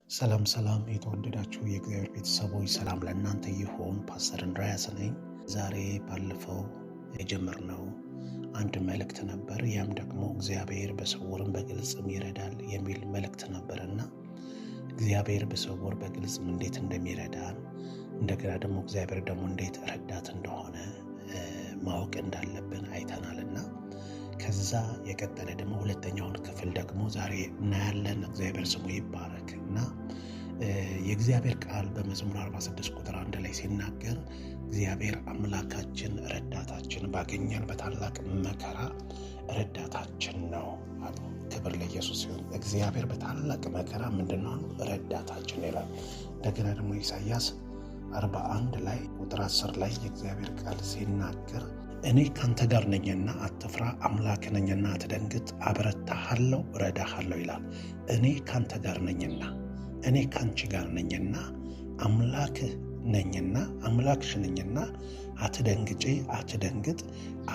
ሰላም የተወደዳችሁ የእግዚአብሔር ቤተሰቦች ሰላም ለእናንተ ይሁን። ፓስተር እንድሪያስ ነኝ። ዛሬ ባለፈው የጀመርነው አንድ መልእክት ነበር። ያም ደግሞ እግዚአብሔር በስውርም በግልጽም ይረዳል የሚል መልእክት ነበርና እግዚአብሔር በስውር በግልጽም እንዴት እንደሚረዳን እንደገና ደግሞ እግዚአብሔር ደግሞ እንዴት ረዳት እንደሆነ ማወቅ እንዳለብን አይተናልና ከዛ የቀጠለ ደግሞ ሁለተኛውን ክፍል ደግሞ ዛሬ እናያለን። እግዚአብሔር ስሙ ይባረክና የእግዚአብሔር ቃል በመዝሙር 46 ቁጥር 1 ላይ ሲናገር እግዚአብሔር አምላካችን ረዳታችን ባገኘን በታላቅ መከራ ረዳታችን ነው አሉ። ክብር ለኢየሱስ ይሁን። እግዚአብሔር በታላቅ መከራ ምንድነው ረዳታችን ይላል። እንደገና ደግሞ ኢሳይያስ 41 ላይ ቁጥር 10 ላይ የእግዚአብሔር ቃል ሲናገር እኔ ካንተ ጋር ነኝና አትፍራ፣ አምላክ ነኝና አትደንግጥ፣ አበረታሃለሁ፣ እረዳሃለሁ ይላል። እኔ ካንተ ጋር ነኝና፣ እኔ ካንቺ ጋር ነኝና፣ አምላክህ ነኝና፣ አምላክሽ ነኝና፣ አትደንግጪ፣ አትደንግጥ፣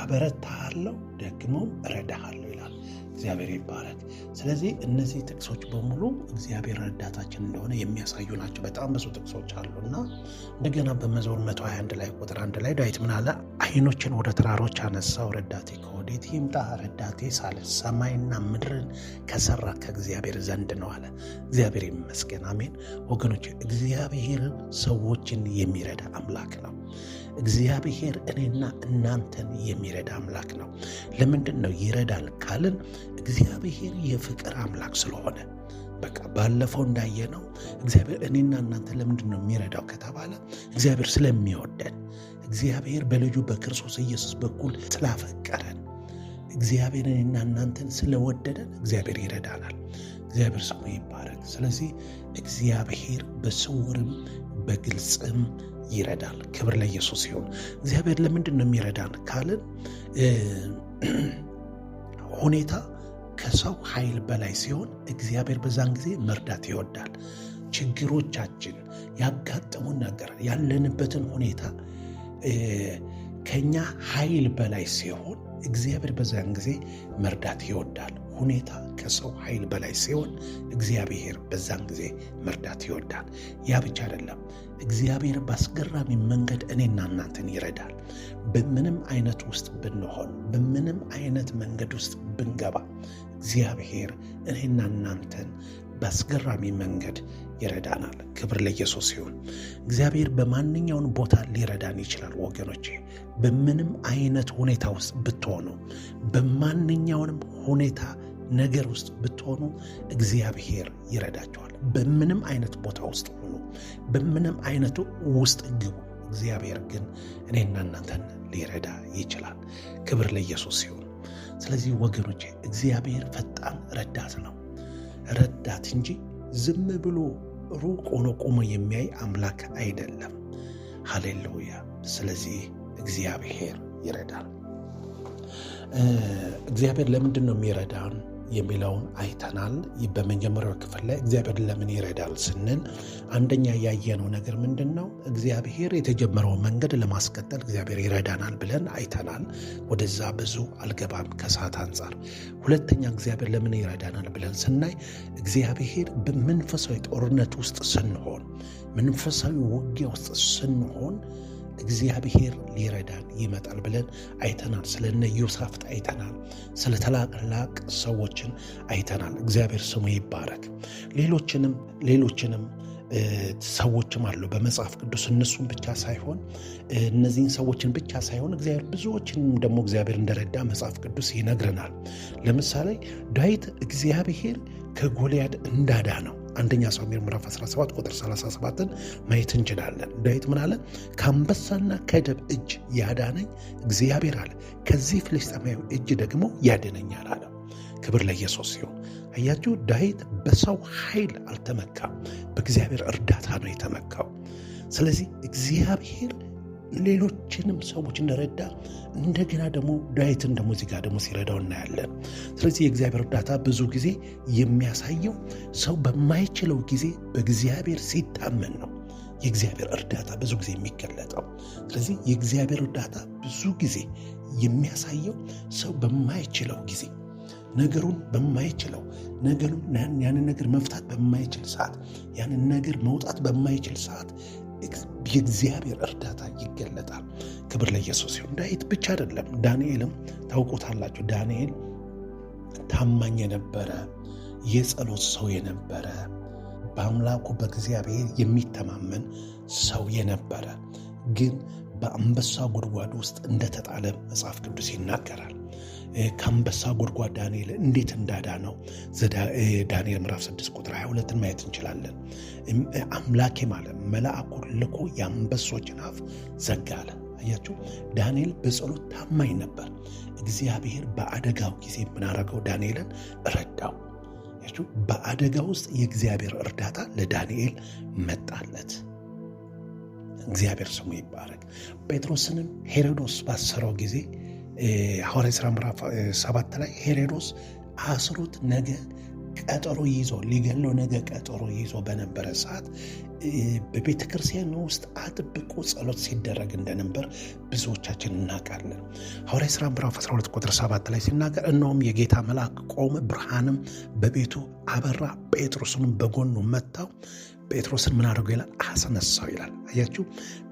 አበረታሃለሁ፣ ደግሞ እረዳሃለሁ ይላል። እግዚአብሔር ይባረክ። ስለዚህ እነዚህ ጥቅሶች በሙሉ እግዚአብሔር ረዳታችን እንደሆነ የሚያሳዩ ናቸው። በጣም ብዙ ጥቅሶች አሉና እንደገና በመዝሙር 121 ላይ ቁጥር 1 ላይ ዳዊት ምን አለ? ዓይኖችን ወደ ተራሮች አነሳው፣ ረዳቴ ከወዴት ይምጣ? ረዳቴ ሳለ ሰማይና ምድርን ከሰራ ከእግዚአብሔር ዘንድ ነው አለ። እግዚአብሔር ይመስገን። አሜን። ወገኖች እግዚአብሔር ሰዎችን የሚረዳ አምላክ ነው። እግዚአብሔር እኔና እናንተን የሚረዳ አምላክ ነው። ለምንድን ነው ይረዳል ካልን እግዚአብሔር የፍቅር አምላክ ስለሆነ። በቃ ባለፈው እንዳየነው እግዚአብሔር እኔና እናንተ ለምንድን ነው የሚረዳው ከተባለ እግዚአብሔር ስለሚወደን፣ እግዚአብሔር በልጁ በክርስቶስ ኢየሱስ በኩል ስላፈቀረን፣ እግዚአብሔር እኔና እናንተን ስለወደደን እግዚአብሔር ይረዳናል። እግዚአብሔር ስሙ ይባረክ። ስለዚህ እግዚአብሔር በስውርም በግልጽም ይረዳል። ክብር ለኢየሱስ ይሁን። እግዚአብሔር ለምንድን ነው የሚረዳን ካልን ሁኔታ ከሰው ኃይል በላይ ሲሆን እግዚአብሔር በዛን ጊዜ መርዳት ይወዳል። ችግሮቻችን ያጋጠሙን ነገር ያለንበትን ሁኔታ ከኛ ኃይል በላይ ሲሆን እግዚአብሔር በዛን ጊዜ መርዳት ይወዳል። ሁኔታ ከሰው ኃይል በላይ ሲሆን እግዚአብሔር በዛን ጊዜ መርዳት ይወዳል። ያ ብቻ አይደለም፣ እግዚአብሔር በአስገራሚ መንገድ እኔና እናንተን ይረዳል። በምንም አይነት ውስጥ ብንሆን፣ በምንም አይነት መንገድ ውስጥ ብንገባ እግዚአብሔር እኔና እናንተን በአስገራሚ መንገድ ይረዳናል። ክብር ለኢየሱስ ይሁን። እግዚአብሔር በማንኛውም ቦታ ሊረዳን ይችላል። ወገኖቼ በምንም አይነት ሁኔታ ውስጥ ብትሆኑ፣ በማንኛውንም ሁኔታ ነገር ውስጥ ብትሆኑ እግዚአብሔር ይረዳቸዋል። በምንም አይነት ቦታ ውስጥ ሆኑ፣ በምንም አይነት ውስጥ ግቡ፣ እግዚአብሔር ግን እኔና እናንተን ሊረዳ ይችላል። ክብር ለኢየሱስ ይሁን። ስለዚህ ወገኖቼ እግዚአብሔር ፈጣን ረዳት ነው። ረዳት እንጂ ዝም ብሎ ሩቅ ሆኖ ቆሞ የሚያይ አምላክ አይደለም። ሃሌሉያ። ስለዚህ እግዚአብሔር ይረዳል። እግዚአብሔር ለምንድን ነው የሚረዳን የሚለውን አይተናል። በመጀመሪያው ክፍል ላይ እግዚአብሔር ለምን ይረዳል ስንል አንደኛ ያየነው ነገር ምንድን ነው? እግዚአብሔር የተጀመረውን መንገድ ለማስቀጠል እግዚአብሔር ይረዳናል ብለን አይተናል። ወደዛ ብዙ አልገባም ከሰዓት አንጻር። ሁለተኛ እግዚአብሔር ለምን ይረዳናል ብለን ስናይ እግዚአብሔር በመንፈሳዊ ጦርነት ውስጥ ስንሆን፣ መንፈሳዊ ውጊያ ውስጥ ስንሆን እግዚአብሔር ሊረዳን ይመጣል ብለን አይተናል። ስለነ ዮሳፍጥ አይተናል። ስለ ታላላቅ ሰዎችን አይተናል። እግዚአብሔር ስሙ ይባረክ። ሌሎችንም ሰዎችም አሉ በመጽሐፍ ቅዱስ። እነሱም ብቻ ሳይሆን እነዚህን ሰዎችን ብቻ ሳይሆን እግዚአብሔር ብዙዎችንም ደግሞ እግዚአብሔር እንደረዳ መጽሐፍ ቅዱስ ይነግረናል። ለምሳሌ ዳዊት እግዚአብሔር ከጎልያድ እንዳዳነው አንደኛ ሳሙኤል ምዕራፍ 17 ቁጥር 37ን ማየት እንችላለን። ዳዊት ምን አለ? ከአንበሳና ከድብ እጅ ያዳነኝ እግዚአብሔር አለ፣ ከዚህ ፍልስጤማዊ እጅ ደግሞ ያድነኛል አለ። ክብር ለኢየሱስ ይሁን። አያችሁ፣ ዳዊት በሰው ኃይል አልተመካም፣ በእግዚአብሔር እርዳታ ነው የተመካው። ስለዚህ እግዚአብሔር ሌሎችንም ሰዎች እንደረዳ እንደገና ደግሞ ዳዊትን ደግሞ እዚህ ጋር ደግሞ ሲረዳው እናያለን። ስለዚህ የእግዚአብሔር እርዳታ ብዙ ጊዜ የሚያሳየው ሰው በማይችለው ጊዜ በእግዚአብሔር ሲታመን ነው የእግዚአብሔር እርዳታ ብዙ ጊዜ የሚገለጠው። ስለዚህ የእግዚአብሔር እርዳታ ብዙ ጊዜ የሚያሳየው ሰው በማይችለው ጊዜ ነገሩን በማይችለው ያንን ነገር መፍታት በማይችል ሰዓት፣ ያንን ነገር መውጣት በማይችል ሰዓት የእግዚአብሔር እርዳታ ይገለጣል። ክብር ለኢየሱስ ይሁን። ዳዊት ብቻ አይደለም፣ ዳንኤልም ታውቁታላችሁ። ዳንኤል ታማኝ የነበረ የጸሎት ሰው የነበረ በአምላኩ በእግዚአብሔር የሚተማመን ሰው የነበረ ግን በአንበሳ ጉድጓድ ውስጥ እንደተጣለ መጽሐፍ ቅዱስ ይናገራል። ከአንበሳ ጉድጓድ ዳንኤል እንዴት እንዳዳነው ዳንኤል ምዕራፍ 6 ቁጥር 22 ማየት እንችላለን። አምላኬ ማለት መልአኩን ልኮ የአንበሶችን አፍ ዘጋ አለ። አያችሁ፣ ዳንኤል በጸሎት ታማኝ ነበር። እግዚአብሔር በአደጋው ጊዜ ምን አደረገው? ዳንኤልን ረዳው። አያችሁ፣ በአደጋ ውስጥ የእግዚአብሔር እርዳታ ለዳንኤል መጣለት። እግዚአብሔር ስሙ ይባረክ። ጴጥሮስንም ሄሮዶስ ባሰረው ጊዜ ሐዋርያት ሥራ ምዕራፍ 7 ላይ ሄሮዶስ አስሮት ነገ ቀጠሮ ይዞ ሊገለው ነገ ቀጠሮ ይዞ በነበረ ሰዓት በቤተ ክርስቲያን ውስጥ አጥብቆ ጸሎት ሲደረግ እንደነበር ብዙዎቻችን እናውቃለን። ሐዋርያት ሥራ ምዕራፍ 12 ቁጥር 7 ላይ ሲናገር እነሆም የጌታ መልአክ ቆመ፣ ብርሃንም በቤቱ አበራ፣ ጴጥሮስንም በጎኑ መታው፣ ጴጥሮስን ምን አድርጎ ይላል? አስነሳው ይላል። አያችሁ፣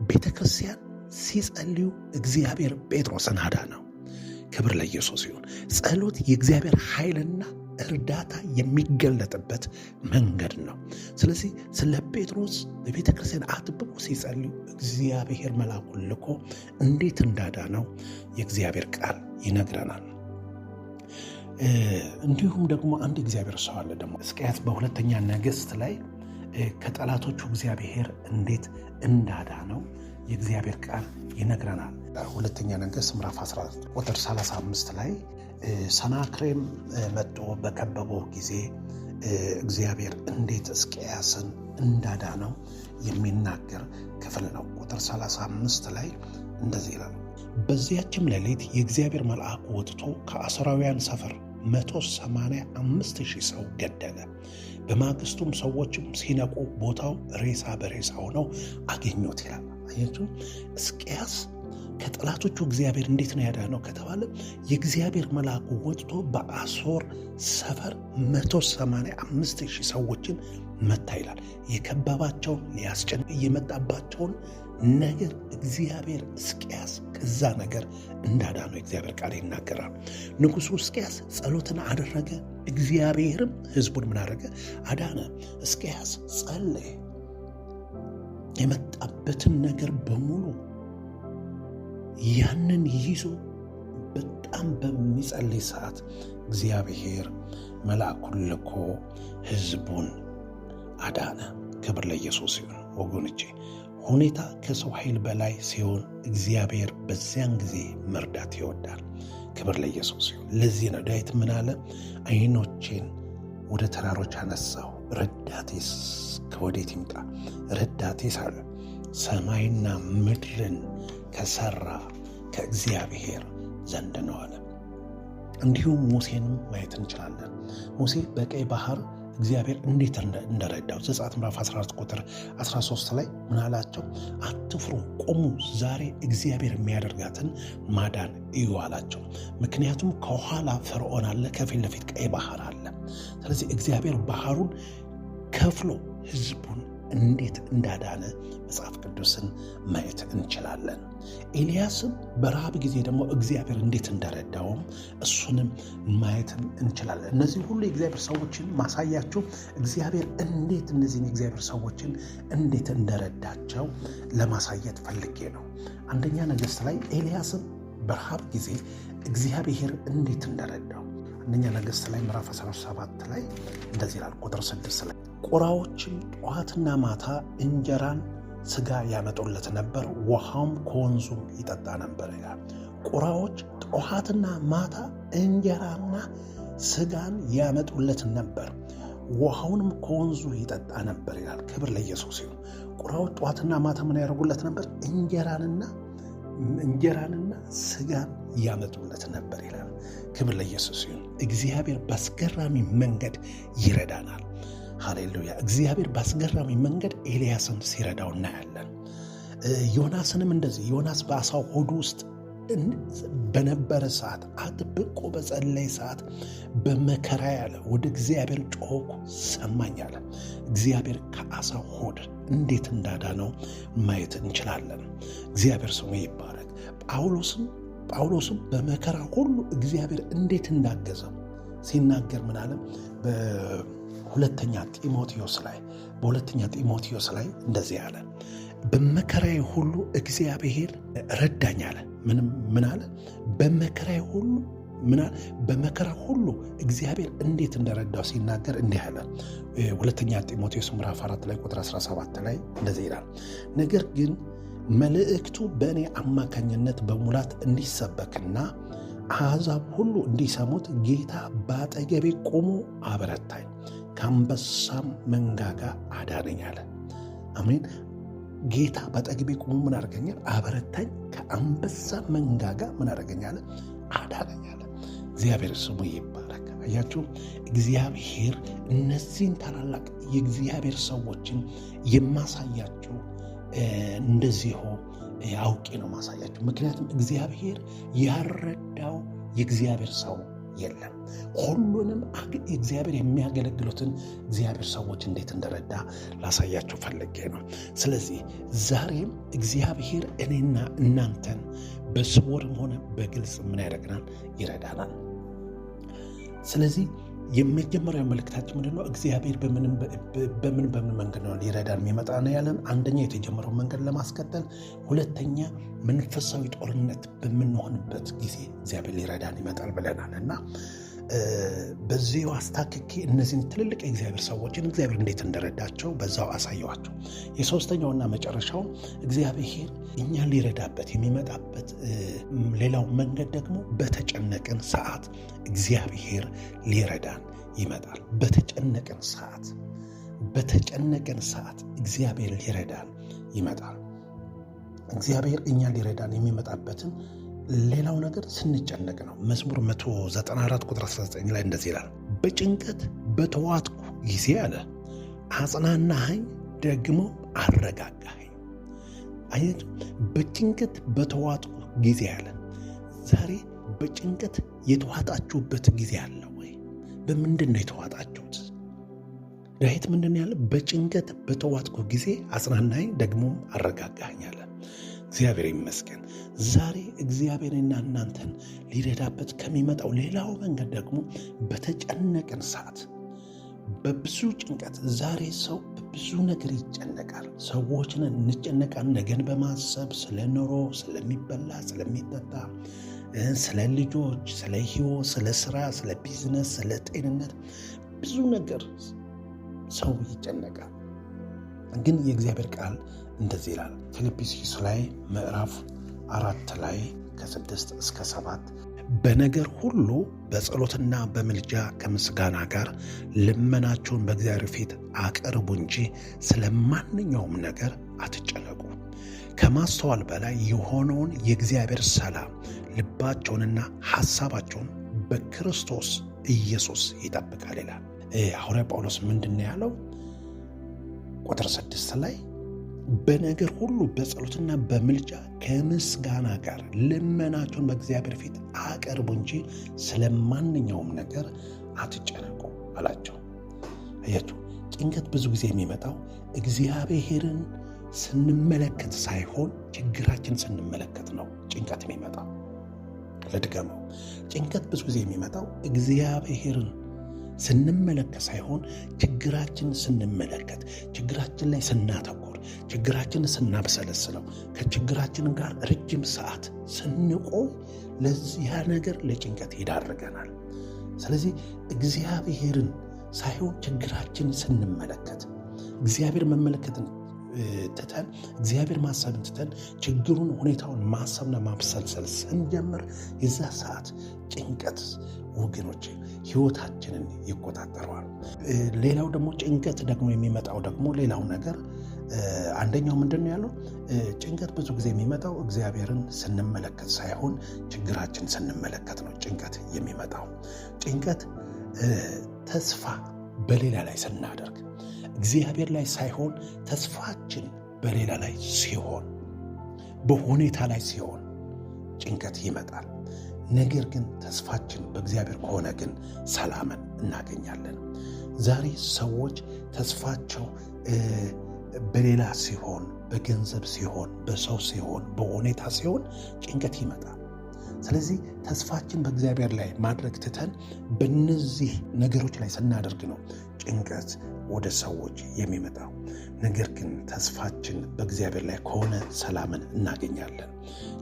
ቤተ ክርስቲያን ሲጸልዩ እግዚአብሔር ጴጥሮስን አዳነው። ክብር ለኢየሱስ ይሁን። ጸሎት የእግዚአብሔር ኃይልና እርዳታ የሚገለጥበት መንገድ ነው። ስለዚህ ስለ ጴጥሮስ በቤተ ክርስቲያን አጥብቆ ሲጸልዩ እግዚአብሔር መልአኩን ልኮ እንዴት እንዳዳነው የእግዚአብሔር ቃል ይነግረናል። እንዲሁም ደግሞ አንድ እግዚአብሔር ሰው አለ ደግሞ ሕዝቅያስ በሁለተኛ ነገሥት ላይ ከጠላቶቹ እግዚአብሔር እንዴት እንዳዳነው የእግዚአብሔር ቃል ይነግረናል። ሁለተኛ ነገሥት ምዕራፍ 14 ቁጥር 35 ላይ ሰናክሬም መጥቶ በከበበው ጊዜ እግዚአብሔር እንዴት ሕዝቅያስን እንዳዳነው የሚናገር ክፍል ነው። ቁጥር 35 ላይ እንደዚህ ይላል። በዚያችም ሌሊት የእግዚአብሔር መልአክ ወጥቶ ከአሦራውያን ሰፈር 185,000 ሰው ገደለ። በማግስቱም ሰዎችም ሲነቁ ቦታው ሬሳ በሬሳ ሆነው አገኙት ይላል። አያችሁ፣ ሕዝቅያስ ከጠላቶቹ እግዚአብሔር እንዴት ነው ያዳነው ከተባለ የእግዚአብሔር መልአክ ወጥቶ በአሦር ሰፈር 185,000 ሰዎችን መታ ይላል። የከበባቸውን ሊያስጨንቅ የመጣባቸውን ነገር እግዚአብሔር ሕዝቅያስ ከዛ ነገር እንዳዳነው እግዚአብሔር ቃል ይናገራል። ንጉሡ ሕዝቅያስ ጸሎትን አደረገ፣ እግዚአብሔርም ሕዝቡን ምን አደረገ? አዳነ። ሕዝቅያስ ጸለየ። የመጣበትን ነገር በሙሉ ያንን ይዞ በጣም በሚጸልይ ሰዓት እግዚአብሔር መልአኩን ልኮ ሕዝቡን አዳነ። ክብር ለኢየሱስ ይሁን። ወገኖቼ ሁኔታ ከሰው ኃይል በላይ ሲሆን እግዚአብሔር በዚያን ጊዜ መርዳት ይወዳል። ክብር ለኢየሱስ ይሁን። ለዚህ ነው ዳዊት ምን አለ? ዓይኖቼን ወደ ተራሮች አነሳሁ፣ ረዳቴስ ከወዴት ይምጣ? ረዳቴስ አለ ሰማይና ምድርን ከሰራ ከእግዚአብሔር ዘንድ ነው አለ። እንዲሁም ሙሴንም ማየት እንችላለን። ሙሴ በቀይ ባህር እግዚአብሔር እንዴት እንደረዳው ዘጸአት ምዕራፍ 14 ቁጥር 13 ላይ ምን አላቸው? አትፍሩ፣ ቁሙ፣ ዛሬ እግዚአብሔር የሚያደርጋትን ማዳን እዩ አላቸው። ምክንያቱም ከኋላ ፈርዖን አለ፣ ከፊት ለፊት ቀይ ባህር አለ። ስለዚህ እግዚአብሔር ባህሩን ከፍሎ ሕዝቡን እንዴት እንዳዳነ መጽሐፍ ቅዱስን ማየት እንችላለን። ኤልያስም በረሃብ ጊዜ ደግሞ እግዚአብሔር እንዴት እንደረዳውም እሱንም ማየትም እንችላለን። እነዚህ ሁሉ የእግዚአብሔር ሰዎችን ማሳያቸው እግዚአብሔር እንዴት እነዚህን የእግዚአብሔር ሰዎችን እንዴት እንደረዳቸው ለማሳየት ፈልጌ ነው። አንደኛ ነገሥት ላይ ኤልያስም በረሃብ ጊዜ እግዚአብሔር እንዴት እንደረዳው አንደኛ ነገሥት ላይ ምዕራፍ 17 ላይ እንደዚህ ይላል። ቁጥር 6 ላይ ቁራዎችም ጠዋትና ማታ እንጀራን ስጋ ያመጡለት ነበር፣ ውሃም ከወንዙ ይጠጣ ነበር ይላል። ቁራዎች ጠዋትና ማታ እንጀራና ስጋን ያመጡለት ነበር፣ ውሃውንም ከወንዙ ይጠጣ ነበር ይላል። ክብር ለኢየሱስ ይሁን። ቁራዎች ጠዋትና ማታ ምን ያደርጉለት ነበር? እንጀራንና ስጋን ያመጡለት ነበር ይላል። ክብር ለኢየሱስ ይሁን። እግዚአብሔር በአስገራሚ መንገድ ይረዳናል። ሃሌሉያ። እግዚአብሔር በአስገራሚ መንገድ ኤልያስን ሲረዳው እናያለን። ዮናስንም እንደዚህ። ዮናስ በአሳው ሆድ ውስጥ በነበረ ሰዓት አጥብቆ በጸለየ ሰዓት በመከራ ያለ ወደ እግዚአብሔር ጮኽኩ ሰማኝ አለ። እግዚአብሔር ከአሳ ሆድ እንዴት እንዳዳነው ማየት እንችላለን። እግዚአብሔር ስሙ ይባረክ። ጳውሎስም በመከራ ሁሉ እግዚአብሔር እንዴት እንዳገዘው ሲናገር ምን አለ? በሁለተኛ ጢሞቴዎስ ላይ እንደዚህ አለ፣ በመከራዬ ሁሉ እግዚአብሔር ረዳኝ አለ። ምን አለ? በመከራ ሁሉ እግዚአብሔር እንዴት እንደረዳው ሲናገር እንዲህ አለ። ሁለተኛ ጢሞቴዎስ ምዕራፍ 4 ላይ ቁጥር 17 ላይ እንደዚህ ይላል፣ ነገር ግን መልእክቱ በእኔ አማካኝነት በሙላት እንዲሰበክና አሕዛብ ሁሉ እንዲሰሙት ጌታ በአጠገቤ ቆሞ አበረታኝ፣ ከአንበሳም መንጋጋ አዳነኝ አለ። አሜን። ጌታ በአጠገቤ ቆሞ ምን አደረገኛል? አበረታኝ፣ ከአንበሳ መንጋጋ ምን አደረገኛል? አዳነኝ አለ። እግዚአብሔር ስሙ ይባረክ። አያችሁ፣ እግዚአብሔር እነዚህን ታላላቅ የእግዚአብሔር ሰዎችን የማሳያችሁ እንደዚሁ አውቄ ነው ማሳያችሁ። ምክንያቱም እግዚአብሔር ያልረዳው የእግዚአብሔር ሰው የለም። ሁሉንም እግዚአብሔር የሚያገለግሉትን እግዚአብሔር ሰዎች እንዴት እንደረዳ ላሳያችሁ ፈልጌ ነው። ስለዚህ ዛሬም እግዚአብሔር እኔና እናንተን በስውርም ሆነ በግልጽ ምን ያደርገናል? ይረዳናል። ስለዚህ የመጀመሪያው መልእክታችን ምንድነው? እግዚአብሔር በምን መንገድ ነው ሊረዳን የሚመጣ ነው ያለን? አንደኛ የተጀመረው መንገድ ለማስቀጠል፣ ሁለተኛ መንፈሳዊ ጦርነት በምንሆንበት ጊዜ እግዚአብሔር ሊረዳን ይመጣል ብለናል እና በዚሁ አስታክኬ እነዚህን ትልልቅ የእግዚአብሔር ሰዎችን እግዚአብሔር እንዴት እንደረዳቸው በዛው አሳየዋቸው። የሶስተኛውና መጨረሻው እግዚአብሔር እኛ ሊረዳበት የሚመጣበት ሌላው መንገድ ደግሞ በተጨነቅን ሰዓት እግዚአብሔር ሊረዳን ይመጣል። በተጨነቅን ሰዓት እግዚአብሔር ሊረዳን ይመጣል። እግዚአብሔር እኛ ሊረዳን የሚመጣበትን ሌላው ነገር ስንጨነቅ ነው። መዝሙር 194 ቁጥር 19 ላይ እንደዚህ ይላል፣ በጭንቀት በተዋጥኩ ጊዜ አለ አጽናናኸኝ፣ ደግሞ አረጋጋኸኝ። አያችሁ፣ በጭንቀት በተዋጥኩ ጊዜ አለ። ዛሬ በጭንቀት የተዋጣችሁበት ጊዜ አለ ወይ? በምንድን ነው የተዋጣችሁት? ዳዊት ምንድን ያለ? በጭንቀት በተዋጥኩ ጊዜ አጽናናኸኝ፣ ደግሞ አረጋጋኸኝ አለ። እግዚአብሔር ይመስገን። ዛሬ እግዚአብሔርና እናንተን ሊረዳበት ከሚመጣው ሌላው መንገድ ደግሞ በተጨነቅን ሰዓት፣ በብዙ ጭንቀት። ዛሬ ሰው በብዙ ነገር ይጨነቃል። ሰዎችን እንጨነቃል። ነገን በማሰብ ስለ ኑሮ፣ ስለሚበላ፣ ስለሚጠጣ፣ ስለ ልጆች፣ ስለ ሕይወት፣ ስለ ስራ፣ ስለ ቢዝነስ፣ ስለ ጤንነት ብዙ ነገር ሰው ይጨነቃል። ግን የእግዚአብሔር ቃል እንደዚህ ይላል ፊልጵስዩስ ላይ ምዕራፍ 4 ላይ ከ6 እስከ 7 በነገር ሁሉ በጸሎትና በምልጃ ከምስጋና ጋር ልመናችሁን በእግዚአብሔር ፊት አቅርቡ እንጂ ስለ ማንኛውም ነገር አትጨነቁ። ከማስተዋል በላይ የሆነውን የእግዚአብሔር ሰላም ልባቸውንና ሐሳባቸውን በክርስቶስ ኢየሱስ ይጠብቃል ይላል። ሐዋርያ ጳውሎስ ምንድን ነው ያለው? ቁጥር 6 ላይ በነገር ሁሉ በጸሎትና በምልጃ ከምስጋና ጋር ልመናችሁን በእግዚአብሔር ፊት አቅርቡ እንጂ ስለ ማንኛውም ነገር አትጨነቁ አላቸው። አያችሁ፣ ጭንቀት ብዙ ጊዜ የሚመጣው እግዚአብሔርን ስንመለከት ሳይሆን ችግራችን ስንመለከት ነው ጭንቀት የሚመጣው። ልድገመው፣ ጭንቀት ብዙ ጊዜ የሚመጣው እግዚአብሔርን ስንመለከት ሳይሆን ችግራችን ስንመለከት፣ ችግራችን ላይ ስናተኩር፣ ችግራችን ስናብሰለስለው፣ ከችግራችን ጋር ረጅም ሰዓት ስንቆይ ለዚያ ነገር ለጭንቀት ይዳርገናል። ስለዚህ እግዚአብሔርን ሳይሆን ችግራችን ስንመለከት፣ እግዚአብሔር መመለከትን ትተን እግዚአብሔር ማሰብን ትተን ችግሩን፣ ሁኔታውን ማሰብና ማብሰልሰል ስንጀምር የዛ ሰዓት ጭንቀት ወገኖች ሕይወታችንን ይቆጣጠረዋል። ሌላው ደግሞ ጭንቀት ደግሞ የሚመጣው ደግሞ ሌላው ነገር አንደኛው ምንድን ነው ያለው? ጭንቀት ብዙ ጊዜ የሚመጣው እግዚአብሔርን ስንመለከት ሳይሆን ችግራችን ስንመለከት ነው ጭንቀት የሚመጣው። ጭንቀት ተስፋ በሌላ ላይ ስናደርግ፣ እግዚአብሔር ላይ ሳይሆን ተስፋችን በሌላ ላይ ሲሆን፣ በሁኔታ ላይ ሲሆን ጭንቀት ይመጣል። ነገር ግን ተስፋችን በእግዚአብሔር ከሆነ ግን ሰላምን እናገኛለን። ዛሬ ሰዎች ተስፋቸው በሌላ ሲሆን፣ በገንዘብ ሲሆን፣ በሰው ሲሆን፣ በሁኔታ ሲሆን ጭንቀት ይመጣል። ስለዚህ ተስፋችን በእግዚአብሔር ላይ ማድረግ ትተን በእነዚህ ነገሮች ላይ ስናደርግ ነው ጭንቀት ወደ ሰዎች የሚመጣው። ነገር ግን ተስፋችን በእግዚአብሔር ላይ ከሆነ ሰላምን እናገኛለን።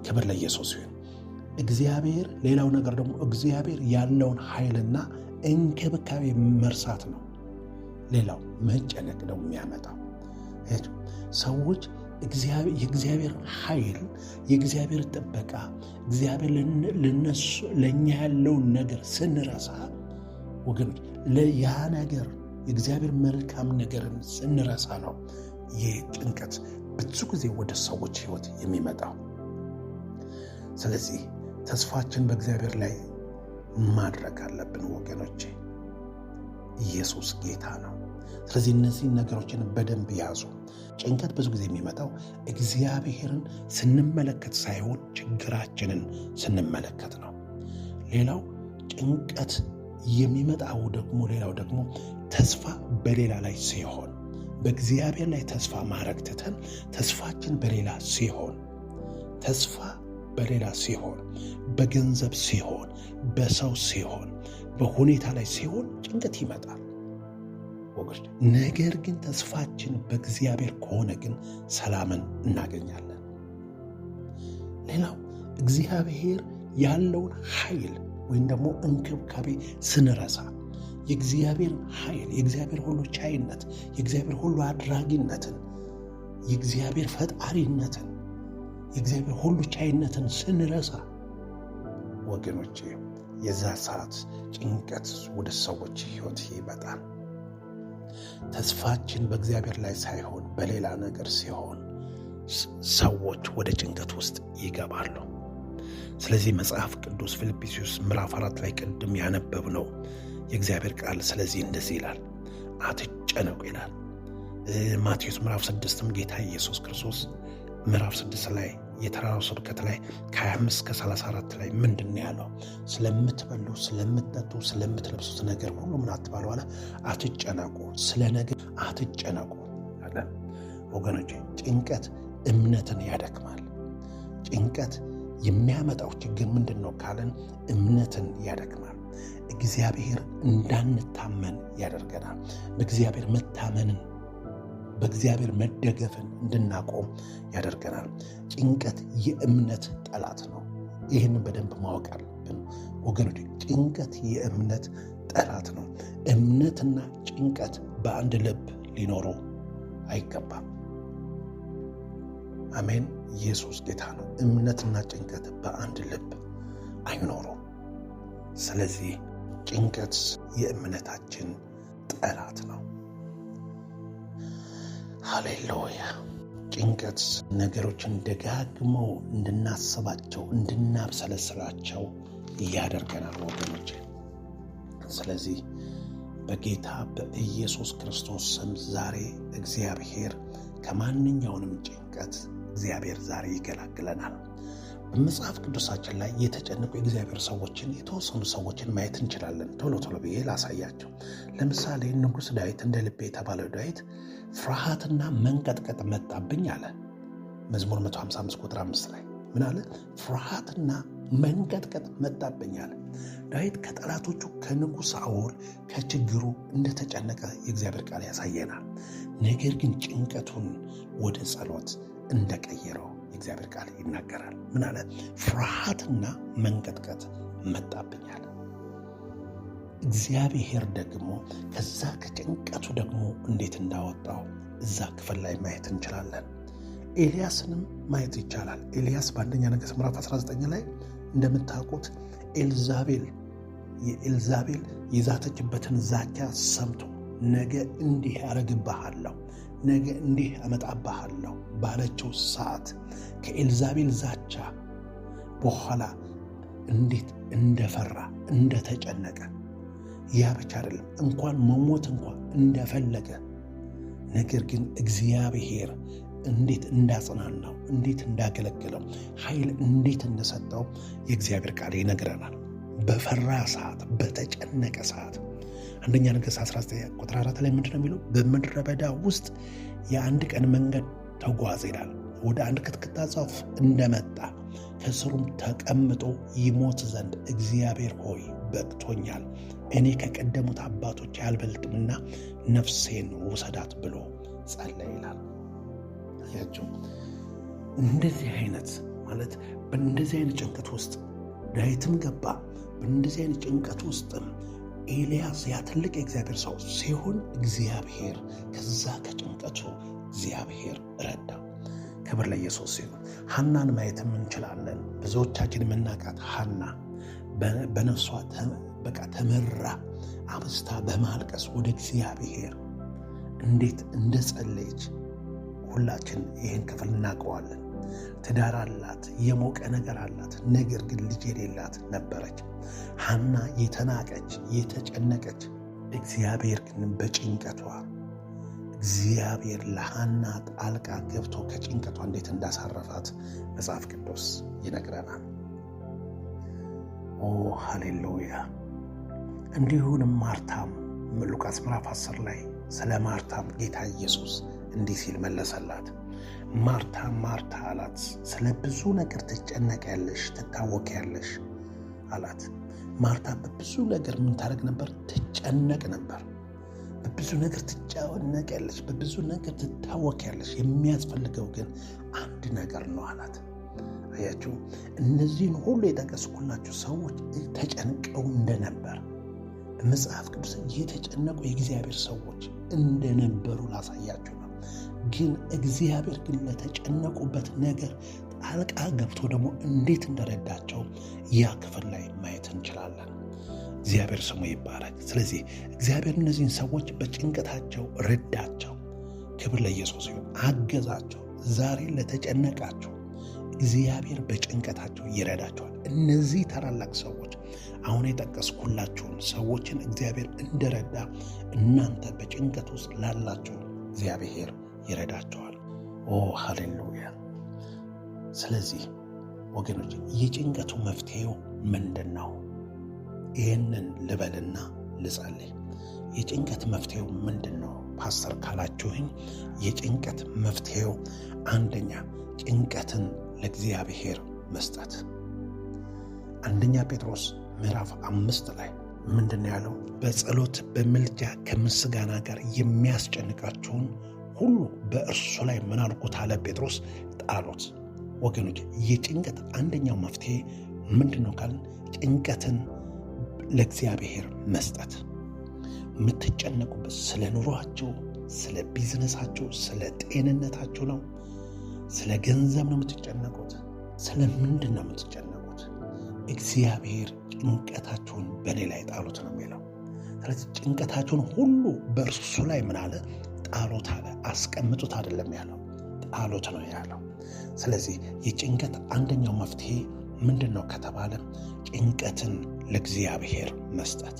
ክብር ለኢየሱስ ይሁን። እግዚአብሔር ሌላው ነገር ደግሞ እግዚአብሔር ያለውን ኃይልና እንክብካቤ መርሳት ነው። ሌላው መጨነቅ ነው የሚያመጣው። ሰዎች የእግዚአብሔር ኃይል፣ የእግዚአብሔር ጥበቃ፣ እግዚአብሔር ለእኛ ያለውን ነገር ስንረሳ ወገኖች፣ ያ ነገር የእግዚአብሔር መልካም ነገርን ስንረሳ ነው ይህ ጭንቀት ብዙ ጊዜ ወደ ሰዎች ሕይወት የሚመጣው። ስለዚህ ተስፋችን በእግዚአብሔር ላይ ማድረግ አለብን ወገኖቼ። ኢየሱስ ጌታ ነው። ስለዚህ እነዚህን ነገሮችን በደንብ ያዙ። ጭንቀት ብዙ ጊዜ የሚመጣው እግዚአብሔርን ስንመለከት ሳይሆን ችግራችንን ስንመለከት ነው። ሌላው ጭንቀት የሚመጣው ደግሞ ተስፋ በሌላ ላይ ሲሆን፣ በእግዚአብሔር ላይ ተስፋ ማድረግ ትተን ተስፋችን በሌላ ሲሆን፣ ተስፋ በሌላ ሲሆን፣ በገንዘብ ሲሆን፣ በሰው ሲሆን፣ በሁኔታ ላይ ሲሆን ጭንቀት ይመጣል ወገኖች። ነገር ግን ተስፋችን በእግዚአብሔር ከሆነ ግን ሰላምን እናገኛለን። ሌላው እግዚአብሔር ያለውን ኃይል ወይም ደግሞ እንክብካቤ ስንረሳ የእግዚአብሔር ኃይል፣ የእግዚአብሔር ሁሉ ቻይነት፣ የእግዚአብሔር ሁሉ አድራጊነትን፣ የእግዚአብሔር ፈጣሪነትን፣ የእግዚአብሔር ሁሉ ቻይነትን ስንረሳ ወገኖቼ የዛ ሰዓት ጭንቀት ወደ ሰዎች ሕይወት ይመጣል። ተስፋችን በእግዚአብሔር ላይ ሳይሆን በሌላ ነገር ሲሆን ሰዎች ወደ ጭንቀት ውስጥ ይገባሉ። ስለዚህ መጽሐፍ ቅዱስ ፊልጵስዩስ ምዕራፍ 4 ላይ ቅድም ያነበብነው የእግዚአብሔር ቃል ስለዚህ እንደዚህ ይላል፣ አትጨነቁ ይላል። ማቴዎስ ምዕራፍ 6ም ጌታ ኢየሱስ ክርስቶስ ምዕራፍ 6 ላይ የተራራው ስብከት ላይ ከ25 እስከ 34 ላይ ምንድን ነው ያለው? ስለምትበሉ፣ ስለምትጠጡ፣ ስለምትለብሱት ነገር ሁሉ ምን አትባሉ አለ? አትጨነቁ፣ ስለ ነገር አትጨነቁ አለ። ወገኖቼ ጭንቀት እምነትን ያደክማል። ጭንቀት የሚያመጣው ችግር ምንድን ነው ካለን እምነትን ያደክማል። እግዚአብሔር እንዳንታመን ያደርገናል። በእግዚአብሔር መታመንን፣ በእግዚአብሔር መደገፍን እንድናቆም ያደርገናል። ጭንቀት የእምነት ጠላት ነው። ይህንን በደንብ ማወቅ አለብን ወገኖች። ጭንቀት የእምነት ጠላት ነው። እምነትና ጭንቀት በአንድ ልብ ሊኖሩ አይገባም። አሜን። ኢየሱስ ጌታ ነው። እምነትና ጭንቀት በአንድ ልብ አይኖሩም። ስለዚህ ጭንቀት የእምነታችን ጠላት ነው። ሃሌሉያ። ጭንቀት ነገሮችን ደጋግመው እንድናስባቸው፣ እንድናብሰለስላቸው ያደርገናል ወገኖች። ስለዚህ በጌታ በኢየሱስ ክርስቶስ ስም ዛሬ እግዚአብሔር ከማንኛውንም ጭንቀት እግዚአብሔር ዛሬ ይገላግለናል። በመጽሐፍ ቅዱሳችን ላይ የተጨነቁ የእግዚአብሔር ሰዎችን፣ የተወሰኑ ሰዎችን ማየት እንችላለን። ቶሎ ብዬ ላሳያቸው። ለምሳሌ ንጉሥ ዳዊት፣ እንደ ልቤ የተባለው ዳዊት ፍርሃትና መንቀጥቀጥ መጣብኝ አለ። መዝሙር 155 ቁጥር 5 ላይ ምን አለ? ፍርሃትና መንቀጥቀጥ መጣብኝ አለ። ዳዊት ከጠላቶቹ ከንጉሥ ሳኦል ከችግሩ እንደተጨነቀ የእግዚአብሔር ቃል ያሳየናል። ነገር ግን ጭንቀቱን ወደ ጸሎት እንደቀየረው የእግዚአብሔር ቃል ይናገራል። ምን አለ? ፍርሃትና መንቀጥቀጥ መጣብኝ አለ። እግዚአብሔር ደግሞ ከዛ ከጭንቀቱ ደግሞ እንዴት እንዳወጣው እዛ ክፍል ላይ ማየት እንችላለን። ኤልያስንም ማየት ይቻላል። ኤልያስ በአንደኛ ነገሥት ምዕራፍ 19 ላይ እንደምታውቁት ኤልዛቤል የዛተችበትን ዛቻ ሰምቶ ነገ እንዲህ ያደርግብሃለሁ፣ ነገ እንዲህ አመጣብሃለሁ ባለችው ሰዓት ከኤልዛቤል ዛቻ በኋላ እንዴት እንደፈራ እንደተጨነቀ፣ ያ ብቻ አይደለም እንኳን መሞት እንኳን እንደፈለገ፣ ነገር ግን እግዚአብሔር እንዴት እንዳጽናናው፣ እንዴት እንዳገለገለው፣ ኃይል እንዴት እንደሰጠው የእግዚአብሔር ቃል ይነግረናል። በፈራ ሰዓት፣ በተጨነቀ ሰዓት አንደኛ ነገሥት 19 ቁጥር 4 ላይ ምንድን ነው የሚለው? በምድረ በዳ ውስጥ የአንድ ቀን መንገድ ተጓዘ ይላል። ወደ አንድ ክትክታ ዛፍ እንደመጣ ከስሩም ተቀምጦ ይሞት ዘንድ እግዚአብሔር ሆይ በቅቶኛል፣ እኔ ከቀደሙት አባቶች አልበልጥምና ነፍሴን ውሰዳት ብሎ ጸለየ ይላል። አያችሁ፣ እንደዚህ አይነት ማለት በእንደዚህ አይነት ጭንቀት ውስጥ ዳዊትም ገባ። በእንደዚህ አይነት ጭንቀት ውስጥም ኤልያስ ያ ትልቅ የእግዚአብሔር ሰው ሲሆን እግዚአብሔር ከዛ ከጭንቀቱ እግዚአብሔር ረዳ። ክብር ለኢየሱስ ሲሆን ሐናን ማየትም እንችላለን። ብዙዎቻችን የምናውቃት ሐና በነፍሷ ተመራ አብስታ በማልቀስ ወደ እግዚአብሔር እንዴት እንደጸለየች ሁላችን ይህን ክፍል እናውቀዋለን። ትዳር አላት፣ የሞቀ ነገር አላት፣ ነገር ግን ልጅ የሌላት ነበረች። ሐና የተናቀች የተጨነቀች፣ እግዚአብሔር ግን በጭንቀቷ እግዚአብሔር ለሐና ጣልቃ ገብቶ ከጭንቀቷ እንዴት እንዳሳረፋት መጽሐፍ ቅዱስ ይነግረናል። ኦ ሃሌሉያ! እንዲሁም ማርታም ሉቃስ ምዕራፍ 10 ላይ ስለ ማርታም ጌታ ኢየሱስ እንዲህ ሲል መለሰላት። ማርታ ማርታ አላት፣ ስለ ብዙ ነገር ትጨነቂያለሽ፣ ትታወቂያለሽ አላት። ማርታ በብዙ ነገር ምን ታደርግ ነበር? ትጨነቅ ነበር። በብዙ ነገር ትጨነቂያለሽ፣ በብዙ ነገር ትታወቂያለሽ፣ የሚያስፈልገው ግን አንድ ነገር ነው አላት። አያችሁ፣ እነዚህን ሁሉ የጠቀስኩላችሁ ሰዎች ተጨንቀው እንደነበር መጽሐፍ ቅዱስ የተጨነቁ የእግዚአብሔር ሰዎች እንደነበሩ ላሳያችሁ ነው። ግን እግዚአብሔር ግን ለተጨነቁበት ነገር ጣልቃ ገብቶ ደግሞ እንዴት እንደረዳቸው ያ ክፍል ላይ ማየት እንችላለን። እግዚአብሔር ስሙ ይባረክ። ስለዚህ እግዚአብሔር እነዚህን ሰዎች በጭንቀታቸው ረዳቸው። ክብር ለኢየሱስ ይሁን። አገዛቸው። ዛሬ ለተጨነቃቸው እግዚአብሔር በጭንቀታቸው ይረዳቸዋል። እነዚህ ታላላቅ ሰዎች አሁን የጠቀስኩላችሁን ሰዎችን እግዚአብሔር እንደረዳ እናንተ በጭንቀት ውስጥ ላላችሁ እግዚአብሔር ይረዳቸዋል። ኦ ሃሌሉያ! ስለዚህ ወገኖች የጭንቀቱ መፍትሄው ምንድን ነው? ይህንን ልበልና ልጸልይ። የጭንቀት መፍትሄው ምንድን ነው ፓስተር ካላችሁኝ፣ የጭንቀት መፍትሄው አንደኛ ጭንቀትን ለእግዚአብሔር መስጠት። አንደኛ ጴጥሮስ ምዕራፍ 5 ላይ ምንድን ነው ያለው? በጸሎት በምልጃ ከምስጋና ጋር የሚያስጨንቃችሁን ሁሉ በእርሱ ላይ ምን አልኩት አለ ጴጥሮስ? ጣሉት። ወገኖች የጭንቀት አንደኛው መፍትሄ ምንድን ነው ካልን ጭንቀትን ለእግዚአብሔር መስጠት። የምትጨነቁበት ስለ ኑሯችሁ፣ ስለ ቢዝነሳችሁ፣ ስለ ጤንነታችሁ ነው? ስለ ገንዘብ ነው የምትጨነቁት? ስለ ምንድን ነው የምትጨነቁት? እግዚአብሔር ጭንቀታችሁን በእኔ ላይ ጣሉት ነው የሚለው። ስለዚህ ጭንቀታችሁን ሁሉ በእርሱ ላይ ምን አለ? ጣሉት አለ። አስቀምጡት አይደለም ያለው፣ ጣሉት ነው ያለው። ስለዚህ የጭንቀት አንደኛው መፍትሄ ምንድን ነው ከተባለ ጭንቀትን ለእግዚአብሔር መስጠት።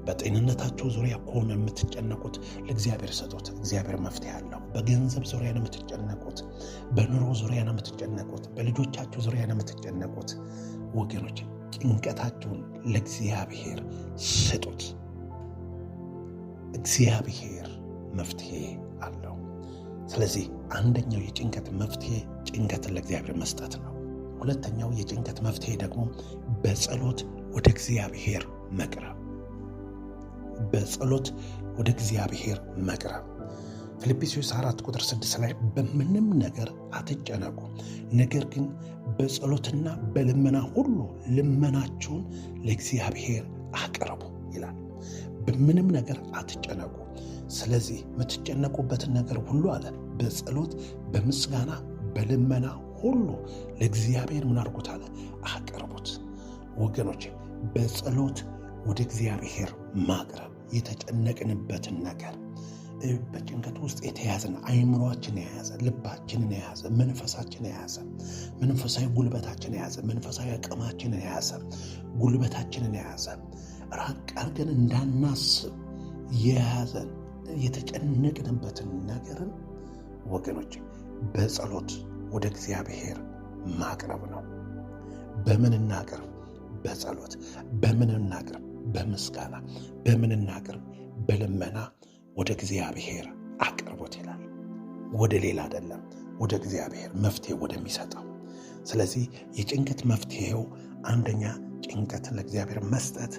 በጤንነታችሁ ዙሪያ ከሆነ የምትጨነቁት ለእግዚአብሔር ሰጡት። እግዚአብሔር መፍትሄ አለው። በገንዘብ ዙሪያ ነው የምትጨነቁት፣ በኑሮ ዙሪያ ነው የምትጨነቁት፣ በልጆቻችሁ ዙሪያ ነው የምትጨነቁት። ወገኖች ጭንቀታችሁን ለእግዚአብሔር ስጡት። እግዚአብሔር መፍትሄ አለው። ስለዚህ አንደኛው የጭንቀት መፍትሄ ጭንቀትን ለእግዚአብሔር መስጠት ነው። ሁለተኛው የጭንቀት መፍትሄ ደግሞ በጸሎት ወደ እግዚአብሔር መቅረብ። በጸሎት ወደ እግዚአብሔር መቅረብ። ፊልጵስዩስ 4 ቁጥር 6 ላይ በምንም ነገር አትጨነቁ፣ ነገር ግን በጸሎትና በልመና ሁሉ ልመናችሁን ለእግዚአብሔር አቅርቡ ይላል። በምንም ነገር አትጨነቁ። ስለዚህ የምትጨነቁበትን ነገር ሁሉ አለ በጸሎት በምስጋና በልመና ሁሉ ለእግዚአብሔር ምን አድርጉት አለ? አቅርቡት። ወገኖች በጸሎት ወደ እግዚአብሔር ማቅረብ የተጨነቅንበትን ነገር በጭንቀት ውስጥ የተያዘን አይምሮአችን የያዘ ልባችንን የያዘ መንፈሳችንን የያዘ መንፈሳዊ ጉልበታችንን የያዘ መንፈሳዊ አቅማችንን የያዘ ጉልበታችንን የያዘ ራቅ አድርገን እንዳናስብ የያዘን የተጨነቅንበትን ነገርን ወገኖች በጸሎት ወደ እግዚአብሔር ማቅረብ ነው። በምን እናቅርብ? በጸሎት። በምን እናቅርብ? በምስጋና። በምን እናቅርብ? በልመና ወደ እግዚአብሔር አቅርቦት ይላል። ወደ ሌላ አይደለም፣ ወደ እግዚአብሔር መፍትሄ ወደሚሰጠው። ስለዚህ የጭንቀት መፍትሄው አንደኛ ጭንቀትን ለእግዚአብሔር መስጠት፣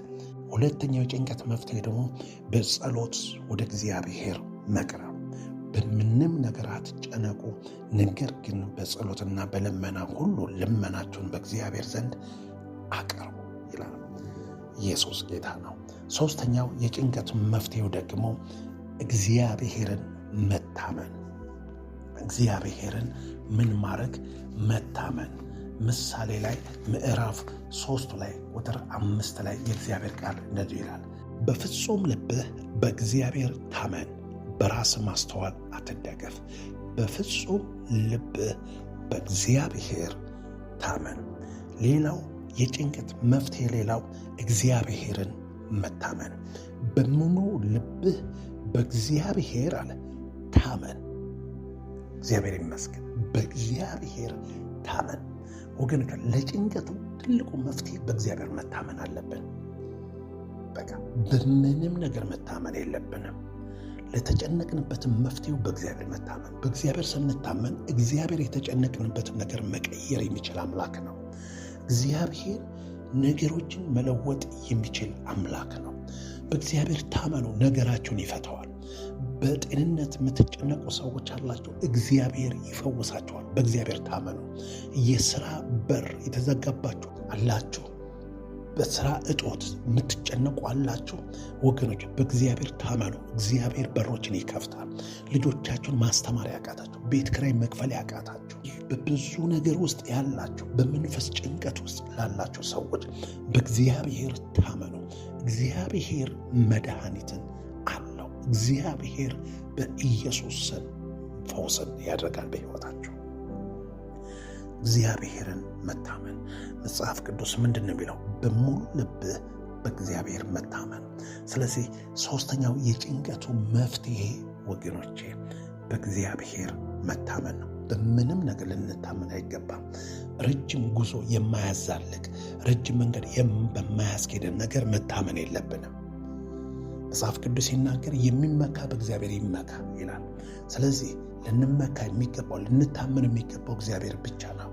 ሁለተኛው የጭንቀት መፍትሄ ደግሞ በጸሎት ወደ እግዚአብሔር መቅረብ። በምንም ነገር አትጨነቁ፣ ነገር ግን በጸሎትና በልመና ሁሉ ልመናችሁን በእግዚአብሔር ዘንድ አቅርቡ ይላል። ኢየሱስ ጌታ ነው። ሶስተኛው የጭንቀት መፍትሄው ደግሞ እግዚአብሔርን መታመን። እግዚአብሔርን ምን ማድረግ? መታመን። ምሳሌ ላይ ምዕራፍ 3 ላይ ቁጥር 5 ላይ የእግዚአብሔር ቃል እንደዚህ ይላል፣ በፍጹም ልብህ በእግዚአብሔር ታመን፣ በራስ ማስተዋል አትደገፍ። በፍጹም ልብህ በእግዚአብሔር ታመን። ሌላው የጭንቀት መፍትሄ ሌላው እግዚአብሔርን መታመን። በሙሉ ልብህ በእግዚአብሔር አለ ታመን። እግዚአብሔር ይመስገን። በእግዚአብሔር ታመን። ወገን ለጭንቀቱ ትልቁ መፍትሄ በእግዚአብሔር መታመን አለብን። በቃ በምንም ነገር መታመን የለብንም። ለተጨነቅንበትን መፍትሄው በእግዚአብሔር መታመን። በእግዚአብሔር ስንታመን እግዚአብሔር የተጨነቅንበትን ነገር መቀየር የሚችል አምላክ ነው። እግዚአብሔር ነገሮችን መለወጥ የሚችል አምላክ ነው። በእግዚአብሔር ታመኑ፣ ነገራችሁን ይፈተዋል። በጤንነት የምትጨነቁ ሰዎች አላችሁ፣ እግዚአብሔር ይፈውሳችኋል። በእግዚአብሔር ታመኑ። የሥራ በር የተዘጋባችሁ አላችሁ፣ በሥራ እጦት የምትጨነቁ አላችሁ። ወገኖች በእግዚአብሔር ታመኑ። እግዚአብሔር በሮችን ይከፍታል። ልጆቻችሁን ማስተማር ያቃታችሁ፣ ቤት ኪራይ መክፈል ያቃታችሁ፣ በብዙ ነገር ውስጥ ያላችሁ፣ በመንፈስ ጭንቀት ውስጥ ላላችሁ ሰዎች በእግዚአብሔር ታመኑ። እግዚአብሔር መድኃኒትን አለው። እግዚአብሔር በኢየሱስ ስም ፈውስን ያደርጋል በሕይወታችሁ። እግዚአብሔርን መታመን። መጽሐፍ ቅዱስ ምንድን ነው የሚለው? በሙሉ ልብህ በእግዚአብሔር መታመን። ስለዚህ ሶስተኛው የጭንቀቱ መፍትሄ ወገኖቼ በእግዚአብሔር መታመን ነው። በምንም ነገር ልንታመን አይገባም። ረጅም ጉዞ የማያዛልቅ ረጅም መንገድ በማያስኬደን ነገር መታመን የለብንም። መጽሐፍ ቅዱስ ሲናገር የሚመካ በእግዚአብሔር ይመካ ይላል። ስለዚህ ልንመካ የሚገባው ልንታመን የሚገባው እግዚአብሔር ብቻ ነው።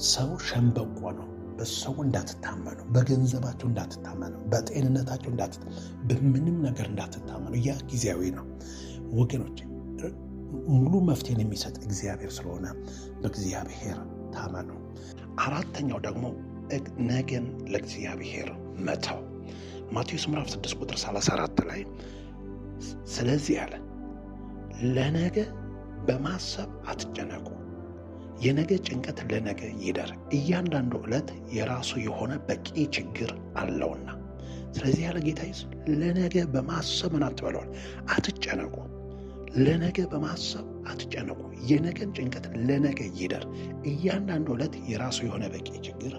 ሰው ሸምበቆ ነው። በሰው እንዳትታመኑ፣ በገንዘባችሁ እንዳትታመኑ፣ በጤንነታችሁ እንዳትታመኑ፣ በምንም ነገር እንዳትታመኑ። ያ ጊዜያዊ ነው ወገኖች። ሙሉ መፍትሄን የሚሰጥ እግዚአብሔር ስለሆነ በእግዚአብሔር ታመኑ። አራተኛው ደግሞ ነገን ለእግዚአብሔር መተው። ማቴዎስ ምዕራፍ 6 ቁጥር 34 ላይ ስለዚህ አለ ለነገ በማሰብ አትጨነቁ፣ የነገ ጭንቀት ለነገ ይደር፣ እያንዳንዱ ዕለት የራሱ የሆነ በቂ ችግር አለውና። ስለዚህ ያለ ጌታ ኢየሱስ ለነገ በማሰብ ምን አትበለዋል? አትጨነቁ። ለነገ በማሰብ አትጨነቁ፣ የነገን ጭንቀት ለነገ ይደር፣ እያንዳንዱ ዕለት የራሱ የሆነ በቂ ችግር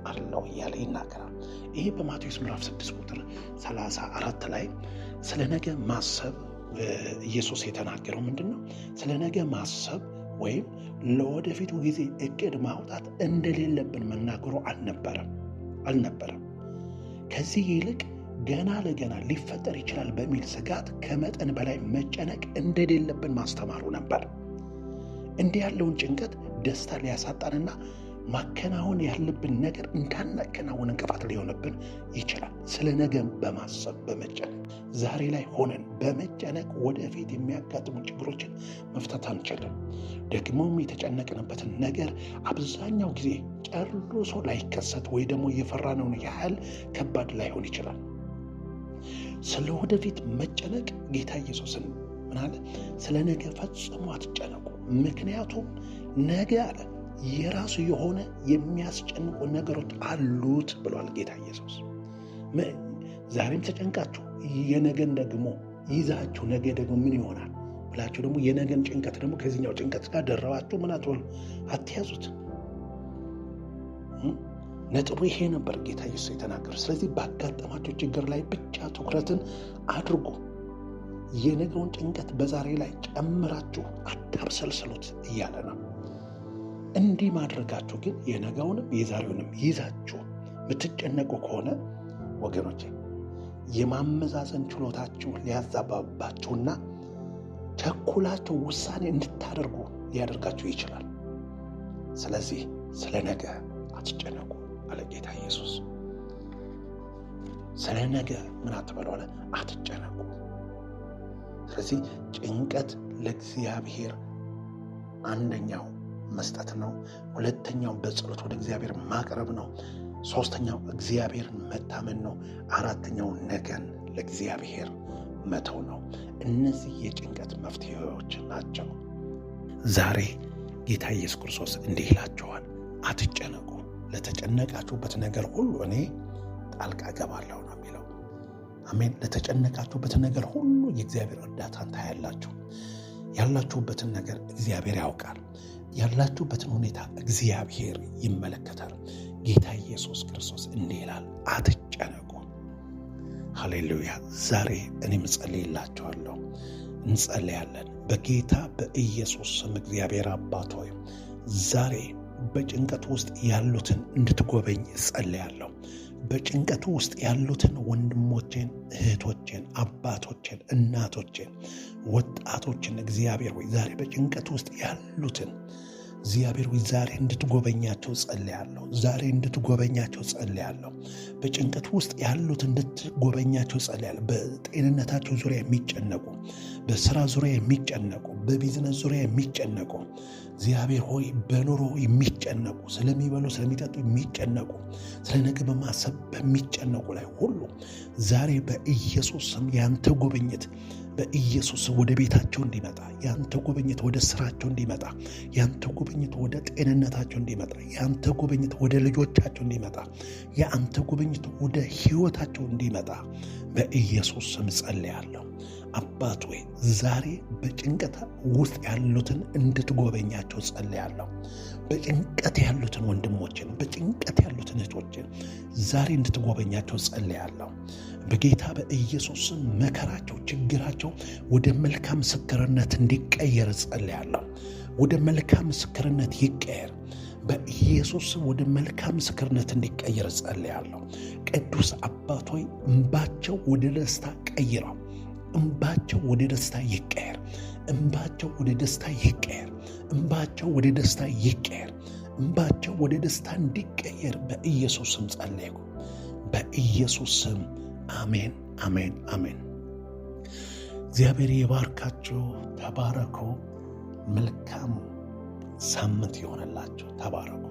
አለው እያለ ይናገራል። ይሄ በማቴዎስ ምዕራፍ 6 ቁጥር 34 ላይ ስለ ነገ ማሰብ ኢየሱስ የተናገረው ምንድን ነው? ስለ ነገ ማሰብ ወይም ለወደፊቱ ጊዜ እቅድ ማውጣት እንደሌለብን መናገሩ አልነበረም። ከዚህ ይልቅ ገና ለገና ሊፈጠር ይችላል በሚል ስጋት ከመጠን በላይ መጨነቅ እንደሌለብን ማስተማሩ ነበር። እንዲህ ያለውን ጭንቀት ደስታ ሊያሳጣንና ማከናወን ያለብን ነገር እንዳናከናወን እንቅፋት ሊሆንብን ይችላል። ስለ ነገ በማሰብ በመጨነቅ ዛሬ ላይ ሆነን በመጨነቅ ወደፊት የሚያጋጥሙ ችግሮችን መፍታት አንችልም። ደግሞም የተጨነቅንበትን ነገር አብዛኛው ጊዜ ጨርሶ ላይከሰት ወይ ደግሞ የፈራነውን ያህል ከባድ ላይሆን ይችላል። ስለ ወደፊት መጨነቅ ጌታ ኢየሱስን ምን አለ? ስለ ነገ ፈጽሞ አትጨነቁ፣ ምክንያቱም ነገ አለ የራሱ የሆነ የሚያስጨንቁ ነገሮች አሉት ብሏል ጌታ ኢየሱስ። ዛሬም ተጨንቃችሁ የነገን ደግሞ ይዛችሁ ነገ ደግሞ ምን ይሆናል ብላችሁ ደግሞ የነገን ጭንቀት ደግሞ ከዚህኛው ጭንቀት ጋር ደረባችሁ ምን አትበሉ፣ አትያዙት። ነጥቡ ይሄ ነበር ጌታ ኢየሱስ የተናገረው። ስለዚህ ባጋጠማችሁ ችግር ላይ ብቻ ትኩረትን አድርጉ። የነገውን ጭንቀት በዛሬ ላይ ጨምራችሁ አታብሰልስሉት እያለ ነው። እንዲህ ማድረጋችሁ ግን የነገውንም የዛሬውንም ይዛችሁ የምትጨነቁ ከሆነ ወገኖቼ የማመዛዘን ችሎታችሁ ሊያዛባባችሁና ቸኩላችሁ ውሳኔ እንድታደርጉ ሊያደርጋችሁ ይችላል። ስለዚህ ስለ ነገ አትጨነቁ አለ ጌታ ኢየሱስ። ስለ ነገ ምን አትበሉ አለ፣ አትጨነቁ። ስለዚህ ጭንቀት ለእግዚአብሔር አንደኛው መስጠት ነው። ሁለተኛው በጸሎት ወደ እግዚአብሔር ማቅረብ ነው። ሶስተኛው እግዚአብሔርን መታመን ነው። አራተኛው ነገን ለእግዚአብሔር መተው ነው። እነዚህ የጭንቀት መፍትሄዎች ናቸው። ዛሬ ጌታ ኢየሱስ ክርስቶስ እንዲህ ይላችኋል፣ አትጨነቁ፣ ለተጨነቃችሁበት ነገር ሁሉ እኔ ጣልቃ ገባለሁ ነው የሚለው። አሜን። ለተጨነቃችሁበት ነገር ሁሉ የእግዚአብሔር እርዳታን ታያላችሁ። ያላችሁበትን ነገር እግዚአብሔር ያውቃል። ያላችሁበትን ሁኔታ እግዚአብሔር ይመለከታል። ጌታ ኢየሱስ ክርስቶስ እንዲህ ይላል፣ አትጨነቁ። ሃሌሉያ። ዛሬ እኔም እጸልይላችኋለሁ፣ እንጸልያለን። በጌታ በኢየሱስ ስም እግዚአብሔር አባት ሆይ ዛሬ በጭንቀት ውስጥ ያሉትን እንድትጎበኝ እጸልያለሁ። በጭንቀቱ ውስጥ ያሉትን ወንድሞቼን፣ እህቶቼን፣ አባቶቼን፣ እናቶቼን፣ ወጣቶችን እግዚአብሔር ሆይ ዛሬ በጭንቀት ውስጥ ያሉትን እግዚአብሔር ሆይ ዛሬ እንድትጎበኛቸው ጸልያለሁ። ዛሬ እንድትጎበኛቸው ጸልያለሁ። በጭንቀት ውስጥ ያሉት እንድትጎበኛቸው ጸልያለሁ። በጤንነታቸው ዙሪያ የሚጨነቁ፣ በስራ ዙሪያ የሚጨነቁ፣ በቢዝነስ ዙሪያ የሚጨነቁ እግዚአብሔር ሆይ በኑሮ የሚጨነቁ፣ ስለሚበሉ ስለሚጠጡ የሚጨነቁ፣ ስለ ነገ በማሰብ በሚጨነቁ ላይ ሁሉ ዛሬ በኢየሱስ ስም ያንተ ጉብኝት በኢየሱስ ወደ ቤታቸው እንዲመጣ፣ ያንተ ጉብኝት ወደ ስራቸው እንዲመጣ፣ ያንተ ጉብኝት ወደ ጤንነታቸው እንዲመጣ፣ ያንተ ጉብኝት ወደ ልጆቻቸው እንዲመጣ፣ ያንተ ጉብኝት ወደ ህይወታቸው እንዲመጣ በኢየሱስ ስም ጸልያለሁ። አባት ሆይ ዛሬ በጭንቀት ውስጥ ያሉትን እንድትጎበኛቸው ጸልያለሁ። በጭንቀት ያሉትን ወንድሞችን፣ በጭንቀት ያሉትን እህቶችን ዛሬ እንድትጎበኛቸው ጸልያለሁ። በጌታ በኢየሱስ ስም መከራቸው፣ ችግራቸው ወደ መልካም ምስክርነት እንዲቀየር ጸልያለሁ። ወደ መልካም ምስክርነት ይቀየር በኢየሱስ ስም። ወደ መልካም ምስክርነት እንዲቀየር ጸልያለሁ። ቅዱስ አባት ሆይ እንባቸው ወደ ደስታ ቀይረው። እንባቸው ወደ ደስታ ይቀየር። እንባቸው ወደ ደስታ ይቀየር። እንባቸው ወደ ደስታ ይቀየር። እንባቸው ወደ ደስታ እንዲቀየር በኢየሱስ ስም ጸለይኩ። በኢየሱስ ስም አሜን፣ አሜን፣ አሜን። እግዚአብሔር ይባርካችሁ። ተባረኩ። መልካም ሳምንት ይሆንላችሁ። ተባረኩ።